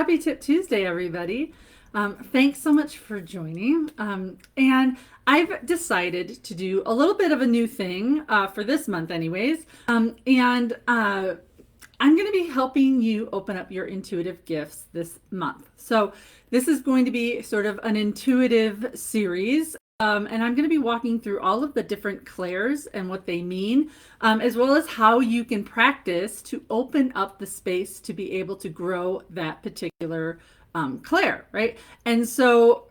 Happy Tip Tuesday, everybody. Thanks so much for joining. And I've decided to do a little bit of a new thing for this month, anyways. I'm going to be helping you open up your intuitive gifts this month. So, this is going to be sort of an intuitive series. And I'm going to be walking through all of the different clairs and what they mean, as well as how you can practice to open up the space to be able to grow that particular clair, right? And so,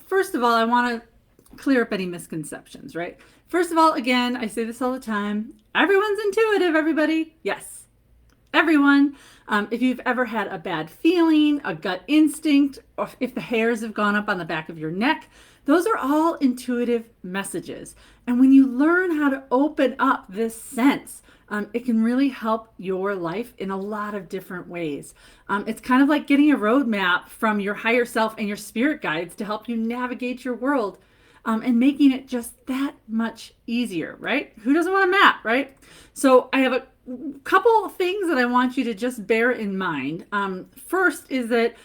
first of all, I want to clear up any misconceptions, right? First of all, again, I say this all the time, everyone's intuitive, everybody. Yes, everyone. If you've ever had a bad feeling, a gut instinct, or if the hairs have gone up on the back of your neck, those are all intuitive messages. And when you learn how to open up this sense, it can really help your life in a lot of different ways. It's kind of like getting a roadmap from your higher self and your spirit guides to help you navigate your world, and making it just that much easier, right? Who doesn't want a map, right? So I have a couple of things that I want you to just bear in mind. First is that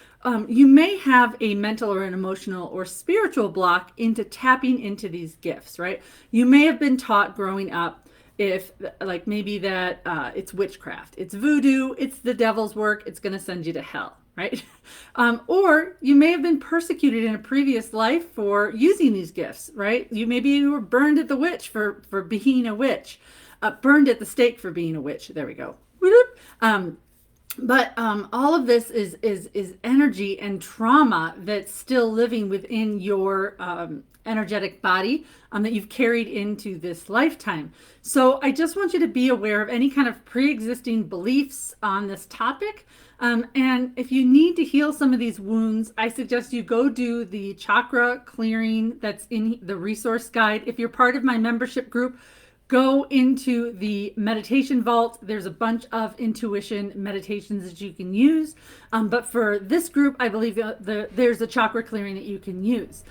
you may have a mental or an emotional or spiritual block into tapping into these gifts, right? You may have been taught growing up, if like maybe that it's witchcraft, it's voodoo, it's the devil's work, it's going to send you to hell, right? Or you may have been persecuted in a previous life for using these gifts, right? You were burned at the witch for being a witch, burned at the stake for being a witch. There we go. But all of this is energy and trauma that's still living within your energetic body, that you've carried into this lifetime. So I just want you to be aware of any kind of pre-existing beliefs on this topic. And if you need to heal some of these wounds, I suggest you go do the chakra clearing that's in the resource guide. If you're part of my membership group, go into the meditation vault. There's a bunch of intuition meditations that you can use. But for this group, I believe there's a chakra clearing that you can use.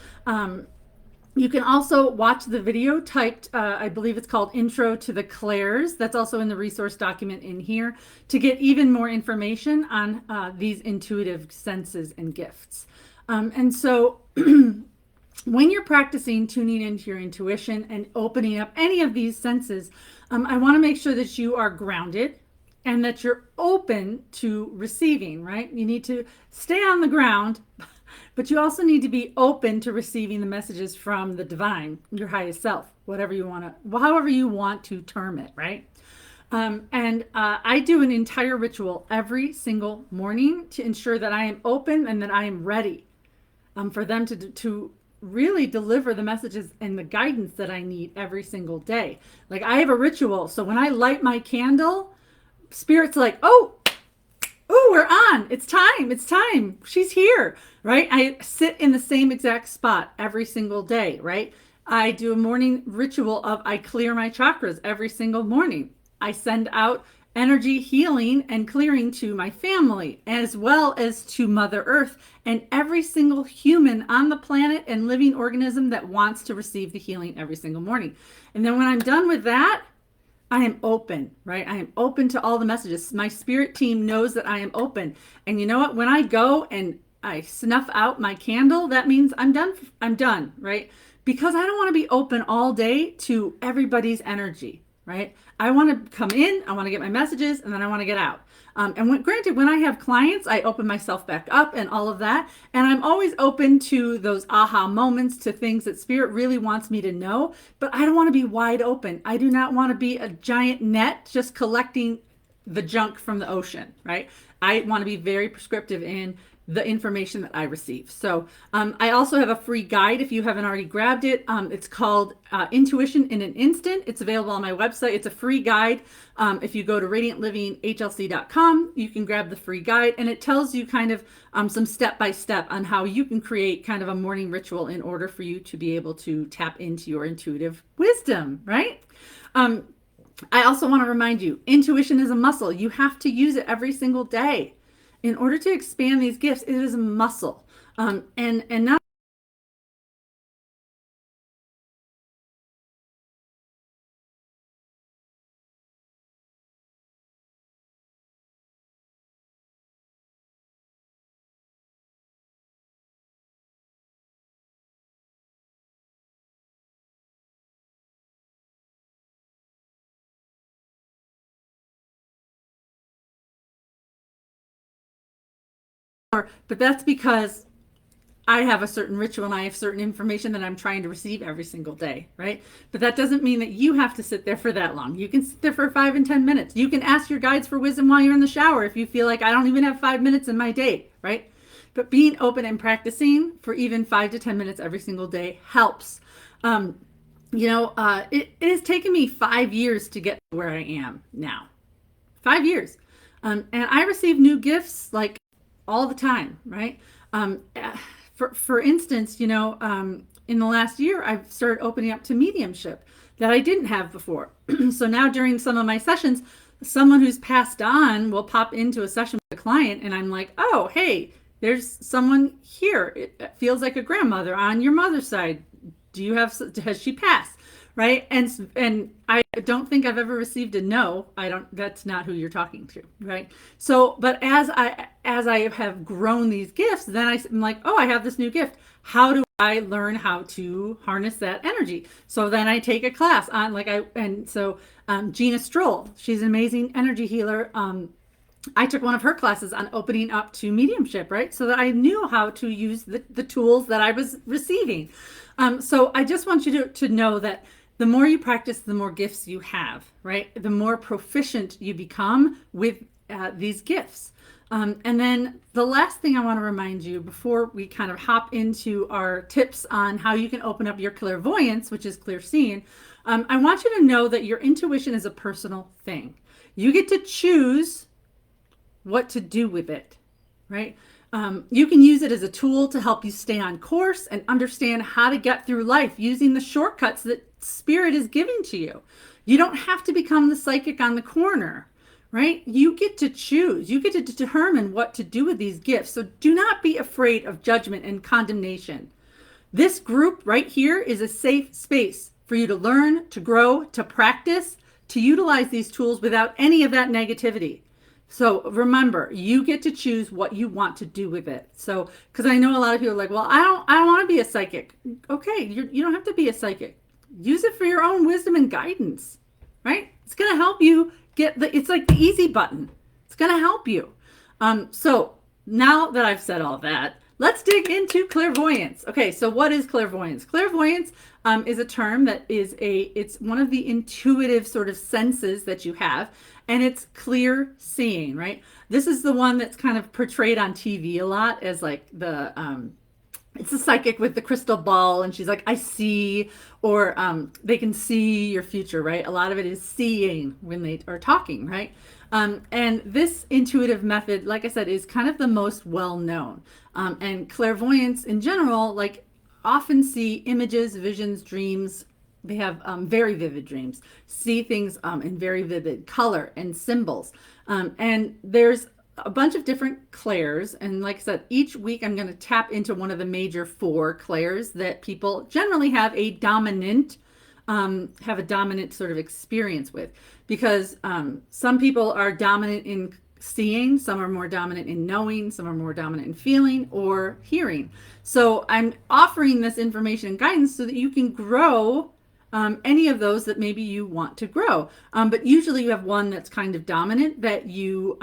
You can also watch the video typed, I believe it's called Intro to the Clairs. That's also in the resource document in here to get even more information on these intuitive senses and gifts. And so when you're practicing tuning into your intuition and opening up any of these senses, I want to make sure that you are grounded and that you're open to receiving, right? You need to stay on the ground, but you also need to be open to receiving the messages from the divine, your highest self, however you want to term it, right? I do an entire ritual every single morning to ensure that I am open and that I am ready for them to really deliver the messages and the guidance that I need every single day. Like I have a ritual. So when I light my candle, spirit's like, oh, we're on. It's time. It's time. She's here, right? I sit in the same exact spot every single day, right? I do a morning ritual of I clear my chakras every single morning. I send out energy healing and clearing to my family, as well as to Mother Earth and every single human on the planet and living organism that wants to receive the healing every single morning. And then when I'm done with that, I am open, right? I am open to all the messages. My spirit team knows that I am open. And you know what? When I go and I snuff out my candle, that means I'm done. I'm done, right? Because I don't want to be open all day to everybody's energy, right? I want to come in, I want to get my messages, and then I want to get out. Granted, when I have clients, I open myself back up and all of that. And I'm always open to those aha moments, to things that spirit really wants me to know. But I don't want to be wide open. I do not want to be a giant net just collecting the junk from the ocean, right? I want to be very prescriptive in the information that I receive. So I also have a free guide if you haven't already grabbed it. It's called Intuition in an Instant. It's available on my website. It's a free guide. If you go to radiantlivinghlc.com, you can grab the free guide, and it tells you kind of some step-by-step on how you can create kind of a morning ritual in order for you to be able to tap into your intuitive wisdom, right? I also want to remind you, intuition is a muscle. You have to use it every single day. In order to expand these gifts, it is a muscle. And not but that's because I have a certain ritual and I have certain information that I'm trying to receive every single day, right? But that doesn't mean that you have to sit there for that long. You can sit there for 5 and 10 minutes. You can ask your guides for wisdom while you're in the shower if you feel like I don't even have 5 minutes in my day, right? But being open and practicing for even 5 to 10 minutes every single day helps. It has taken me 5 years to get to where I am now. 5 years. And I receive new gifts like all the time, right? For instance, in the last year, I've started opening up to mediumship that I didn't have before. So now during some of my sessions, someone who's passed on will pop into a session with a client, and I'm like, oh, hey, there's someone here. It feels like a grandmother on your mother's side. Has she passed? Right. And I don't think I've ever received a no. That's not who you're talking to. Right. So, but as I have grown these gifts, then I'm like, oh, I have this new gift. How do I learn how to harness that energy? So then I take a class on Gina Stroll, she's an amazing energy healer. I took one of her classes on opening up to mediumship, right? So that I knew how to use the tools that I was receiving. So I just want you to know that the more you practice, the more gifts you have, right? The more proficient you become with these gifts. And then the last thing I want to remind you before we kind of hop into our tips on how you can open up your clairvoyance, which is clear seeing, I want you to know that your intuition is a personal thing. You get to choose what to do with it, right? You can use it as a tool to help you stay on course and understand how to get through life using the shortcuts that Spirit is giving to you. You don't have to become the psychic on the corner, right? You get to choose. You get to determine what to do with these gifts. So do not be afraid of judgment and condemnation. This group right here is a safe space for you to learn, to grow, to practice, to utilize these tools without any of that negativity. So remember, you get to choose what you want to do with it. So, because I know a lot of people are like, well, I don't want to be a psychic. Okay, you don't have to be a psychic. Use it for your own wisdom and guidance, right? It's going to help you it's like the easy button. It's going to help you. So now that I've said all that, let's dig into clairvoyance. Okay, so what is clairvoyance? Clairvoyance is a term that it's one of the intuitive sort of senses that you have, and it's clear seeing, right? This is the one that's kind of portrayed on TV a lot as like it's a psychic with the crystal ball, and she's like, I see, or they can see your future, right? A lot of it is seeing when they are talking, right? And this intuitive method, like I said, is kind of the most well-known. And clairvoyance in general, like often see images, visions, dreams. They have very vivid dreams, see things in very vivid color and symbols. And there's a bunch of different clairs. And like I said, each week I'm going to tap into one of the major 4 clairs that people generally have a dominant sort of experience with, because some people are dominant in seeing, some are more dominant in knowing, some are more dominant in feeling or hearing. So I'm offering this information and guidance so that you can grow any of those that maybe you want to grow. But usually you have one that's kind of dominant that you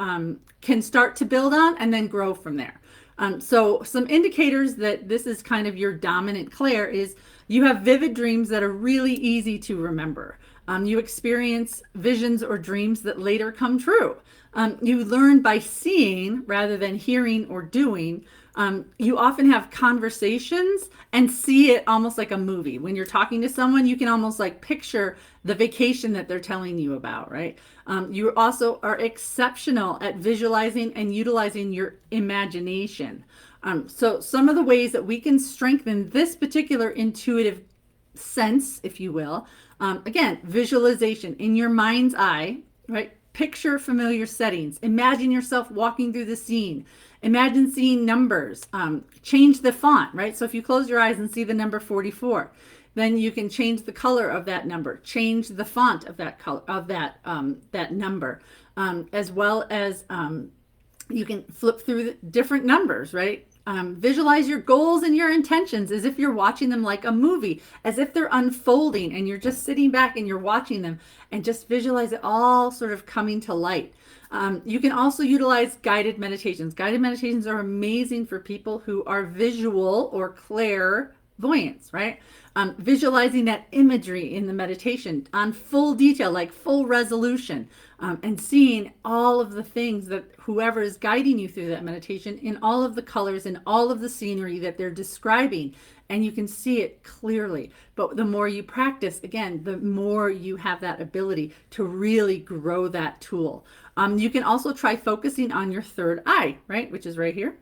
can start to build on and then grow from there. So some indicators that this is kind of your dominant clair is you have vivid dreams that are really easy to remember. You experience visions or dreams that later come true. You learn by seeing rather than hearing or doing. You often have conversations and see it almost like a movie. When you're talking to someone, you can almost like picture the vacation that they're telling you about, right? You also are exceptional at visualizing and utilizing your imagination. So some of the ways that we can strengthen this particular intuitive sense, if you will, again, visualization in your mind's eye, right? Picture familiar settings. Imagine yourself walking through the scene. Imagine seeing numbers. Change the font, right? So if you close your eyes and see the number 44, then you can change the color of that number, change the font of that color of that number, as well as you can flip through the different numbers, right? Visualize your goals and your intentions as if you're watching them like a movie, as if they're unfolding and you're just sitting back and you're watching them, and just visualize it all sort of coming to light. You can also utilize guided meditations. Guided meditations are amazing for people who are visual or clairvoyants, right? Visualizing that imagery in the meditation on full detail, like full resolution, and seeing all of the things that whoever is guiding you through that meditation in all of the colors and all of the scenery that they're describing. And you can see it clearly. But the more you practice, again, the more you have that ability to really grow that tool. You can also try focusing on your third eye, right, which is right here.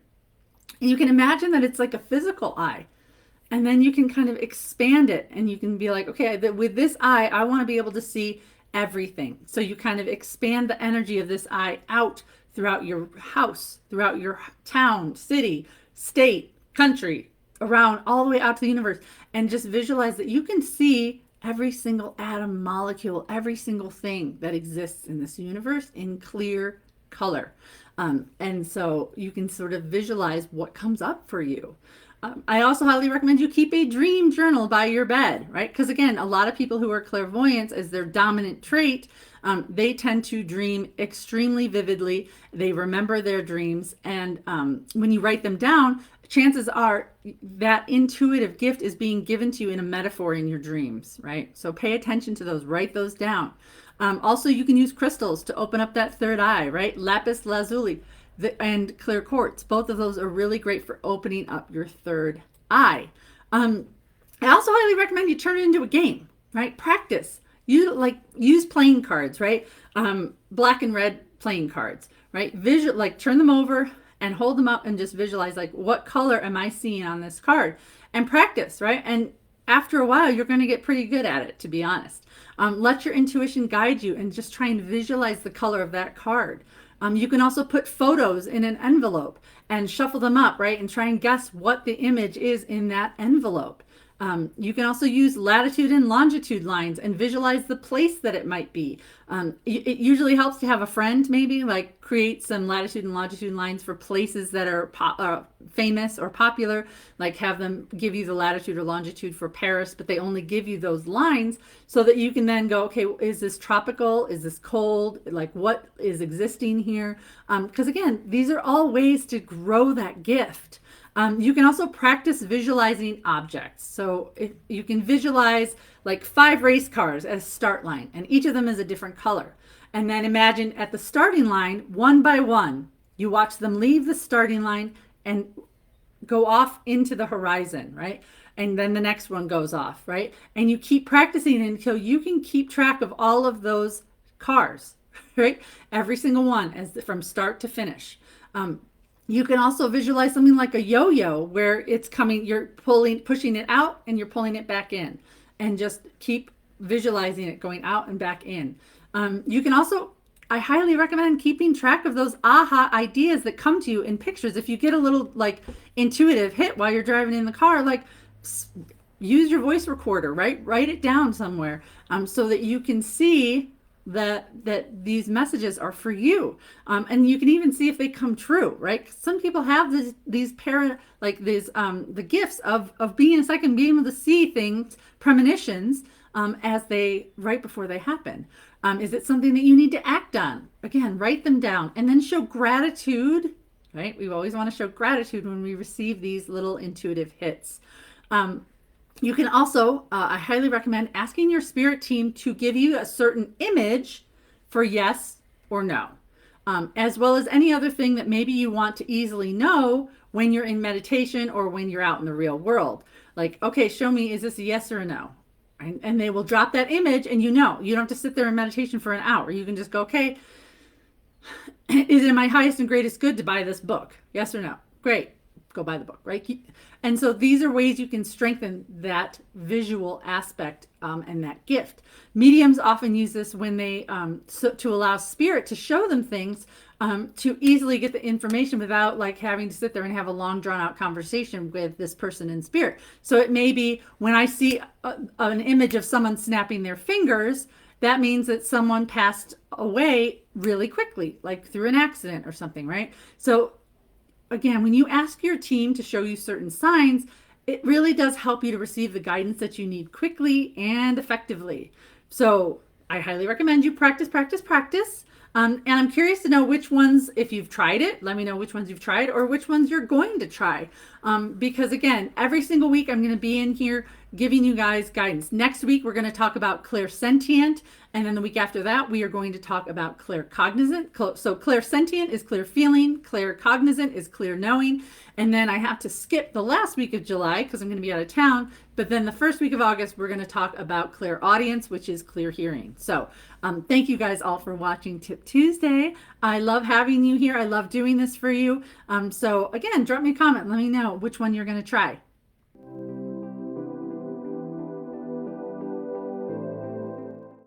And you can imagine that it's like a physical eye. And then you can kind of expand it and you can be like, okay, with this eye, I want to be able to see everything. So you kind of expand the energy of this eye out throughout your house, throughout your town, city, state, country, around all the way out to the universe, and just visualize that you can see every single atom, molecule, every single thing that exists in this universe in clear color. And so you can sort of visualize what comes up for you. I also highly recommend you keep a dream journal by your bed, right? Because again, a lot of people who are clairvoyants as their dominant trait, they tend to dream extremely vividly. They remember their dreams. And when you write them down, chances are that intuitive gift is being given to you in a metaphor in your dreams, right? So pay attention to those, write those down. Also, you can use crystals to open up that third eye, right? Lapis lazuli and clear quartz. Both of those are really great for opening up your third eye. I also highly recommend you turn it into a game, right? Practice. Use playing cards, right? Black and red playing cards, right? Turn them over and hold them up and just visualize, like, what color am I seeing on this card? And practice, right? And after a while, you're going to get pretty good at it, to be honest. Let your intuition guide you and just try and visualize the color of that card. You can also put photos in an envelope and shuffle them up, right? And try and guess what the image is in that envelope. You can also use latitude and longitude lines and visualize the place that it might be. It usually helps to have a friend, maybe, like create some latitude and longitude lines for places that are famous or popular, like have them give you the latitude or longitude for Paris, but they only give you those lines so that you can then go, okay, is this tropical? Is this cold? Like, what is existing here? Because again, these are all ways to grow that gift. You can also practice visualizing objects. So if you can visualize like 5 race cars as start line, and each of them is a different color. And then imagine at the starting line, one by one, you watch them leave the starting line and go off into the horizon, right? And then the next one goes off, right? And you keep practicing until you can keep track of all of those cars, right? Every single one from start to finish. You can also visualize something like a yo-yo where it's coming, you're pushing it out and you're pulling it back in, and just keep visualizing it going out and back in. You can also, I highly recommend keeping track of those aha ideas that come to you in pictures. If you get a little like intuitive hit while you're driving in the car, like use your voice recorder, right? Write it down somewhere so that you can see that these messages are for you, and you can even see if they come true, right? Some people have the gifts of being a psychic, being able to see things, premonitions, as they right before they happen. Is it something that you need to act on? Again, write them down and then show gratitude, right? We always want to show gratitude when we receive these little intuitive hits. You can also, I highly recommend asking your spirit team to give you a certain image for yes or no, as well as any other thing that maybe you want to easily know when you're in meditation or when you're out in the real world. Like, okay, show me, is this a yes or a no? And they will drop that image, and you don't have to sit there in meditation for an hour. You can just go, okay, is it my highest and greatest good to buy this book? Yes or no? Great. Go buy the book, right? And so these are ways you can strengthen that visual aspect and that gift. Mediums often use this when they to allow spirit to show them things to easily get the information without like having to sit there and have a long drawn out conversation with this person in spirit. So it may be when I see an image of someone snapping their fingers, that means that someone passed away really quickly, like through an accident or something, right? So again, when you ask your team to show you certain signs, it really does help you to receive the guidance that you need quickly and effectively. So I highly recommend you practice, practice, practice. And I'm curious to know which ones, if you've tried it, let me know which ones you've tried or which ones you're going to try. Because again, every single week I'm going to be in here giving you guys guidance. Next week, we're going to talk about clairsentient. And then the week after that, we are going to talk about claircognizant. So clairsentient is clear feeling, claircognizant is clear knowing. And then I have to skip the last week of July because I'm going to be out of town. But then the first week of August, we're going to talk about clairaudience, which is clear hearing. So thank you guys all for watching Tip Tuesday. I love having you here. I love doing this for you. So again, drop me a comment. Let me know which one you're going to try.